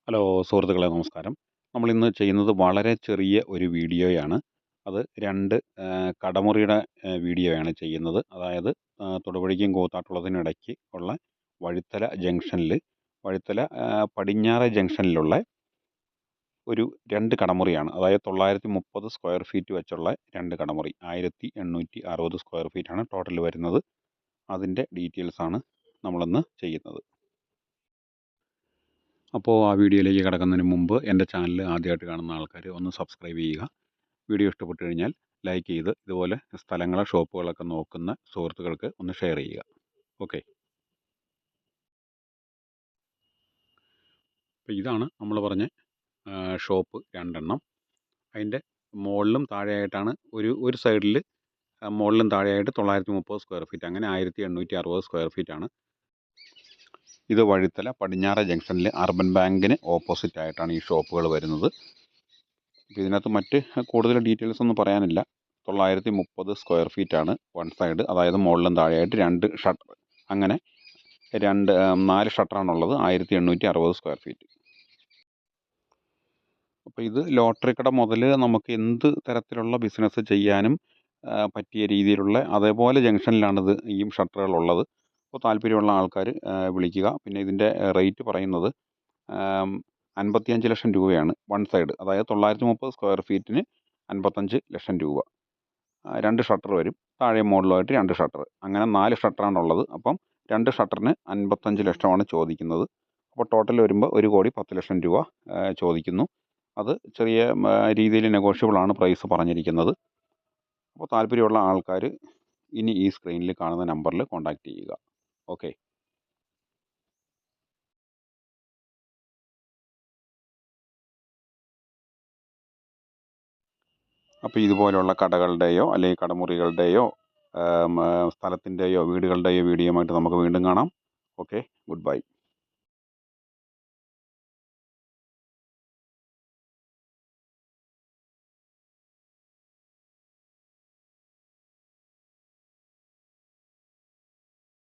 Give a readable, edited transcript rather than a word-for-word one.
Hello സുഹൃത്തുക്കളെ നമസ്കാരം. നമ്മളിന്ന് ചെയ്യുന്നത് വളരെ ചെറിയ ഒരു വീഡിയോയാണ്. അത് 2 കടമുറിയുടെ വീഡിയോയാണ് ചെയ്യുന്നത്. അതായത് തൊടുപുഴയ്ക്കും കൂത്താട്ടുകുളത്തിനും ഇടയ്ക്ക് ഉള്ള വഴിത്തല ജംഗ്ഷനിൽ വഴിത്തല പടിഞ്ഞാറെ ജംഗ്ഷനിലുള്ള ഒരു 2 കടമുറിയാണ്. അതായത് 930 സ്ക്വയർ ഫീറ്റ് വെച്ചുള്ള 2 കടമുറി. 1860 സ്ക്വയർ ഫീറ്റാണ് ടോട്ടൽ വരുന്നത്. അതിൻ്റെ ഡീറ്റെയിൽസാണ് നമ്മളിന്ന് ചെയ്യുന്നത്. അപ്പോൾ ആ വീഡിയോയിലേക്ക് കടക്കുന്നതിന് മുമ്പ് എൻ്റെ ചാനൽ ആദ്യമായിട്ട് കാണുന്ന ആൾക്കാർ ഒന്ന് സബ്സ്ക്രൈബ് ചെയ്യുക. വീഡിയോ ഇഷ്ടപ്പെട്ട് കഴിഞ്ഞാൽ ലൈക്ക് ചെയ്ത് ഇതുപോലെ സ്ഥലങ്ങളോ ഷോപ്പുകളൊക്കെ നോക്കുന്ന സുഹൃത്തുക്കൾക്ക് ഒന്ന് ഷെയർ ചെയ്യുക. ഓക്കെ. അപ്പോൾ ഇതാണ് നമ്മൾ പറഞ്ഞ ഷോപ്പ് 2 എണ്ണം. അതിൻ്റെ മുകളിലും താഴെയായിട്ടാണ് ഒരു സൈഡിൽ മുകളിലും താഴെയായിട്ട് 930 സ്ക്വയർ ഫീറ്റ്, അങ്ങനെ 1860 സ്ക്വയർ ഫീറ്റാണ്. ഇത് വഴിത്തല പടിഞ്ഞാറെ ജംഗ്ഷനിൽ അർബൻ ബാങ്കിന് ഓപ്പോസിറ്റ് ആയിട്ടാണ് ഈ ഷോപ്പുകൾ വരുന്നത്. അപ്പോൾ ഇതിനകത്ത് മറ്റ് കൂടുതൽ ഡീറ്റെയിൽസ് ഒന്നും പറയാനില്ല. 930 സ്ക്വയർ ഫീറ്റാണ് വൺ സൈഡ്, അതായത് മുകളിലും താഴെയായിട്ട് 2 ഷട്ടർ, അങ്ങനെ 4 ഷട്ടറാണുള്ളത്. 1860 സ്ക്വയർ ഫീറ്റ്. അപ്പോൾ ഇത് ലോട്ടറി കട മുതൽ നമുക്ക് എന്ത് തരത്തിലുള്ള ബിസിനസ് ചെയ്യാനും പറ്റിയ രീതിയിലുള്ള അതേപോലെ ജംഗ്ഷനിലാണിത് ഈ ഷട്ടറുകളുള്ളത്. അപ്പോൾ താല്പര്യമുള്ള ആൾക്കാർ വിളിക്കുക. പിന്നെ ഇതിൻ്റെ റേറ്റ് പറയുന്നത് 55 ലക്ഷം രൂപയാണ് വൺ സൈഡ്, അതായത് 930 സ്ക്വയർ ഫീറ്റിന് 55 ലക്ഷം രൂപ. 2 ഷട്ടർ വരും, താഴെ മുകളിലുമായിട്ട് 2 ഷട്ടർ, അങ്ങനെ 4 ഷട്ടറാണുള്ളത്. അപ്പം 2 ഷട്ടറിന് 55 ലക്ഷമാണ് ചോദിക്കുന്നത്. അപ്പോൾ ടോട്ടൽ വരുമ്പോൾ 1,10 ലക്ഷം രൂപ ചോദിക്കുന്നു. അത് ചെറിയ രീതിയിൽ നെഗോഷ്യബിളാണ് പ്രൈസ് പറഞ്ഞിരിക്കുന്നത്. അപ്പോൾ താല്പര്യമുള്ള ആൾക്കാർ ഇനി ഈ സ്ക്രീനിൽ കാണുന്ന നമ്പറിൽ കോൺടാക്റ്റ് ചെയ്യുക. ഓക്കെ. അപ്പോൾ ഇതുപോലെയുള്ള കടകളുടെയോ അല്ലെങ്കിൽ കടമുറികളുടെയോ സ്ഥലത്തിൻ്റെയോ വീടുകളുടെയോ വീഡിയോ ആയിട്ട് നമുക്ക് വീണ്ടും കാണാം. Okay, good bye.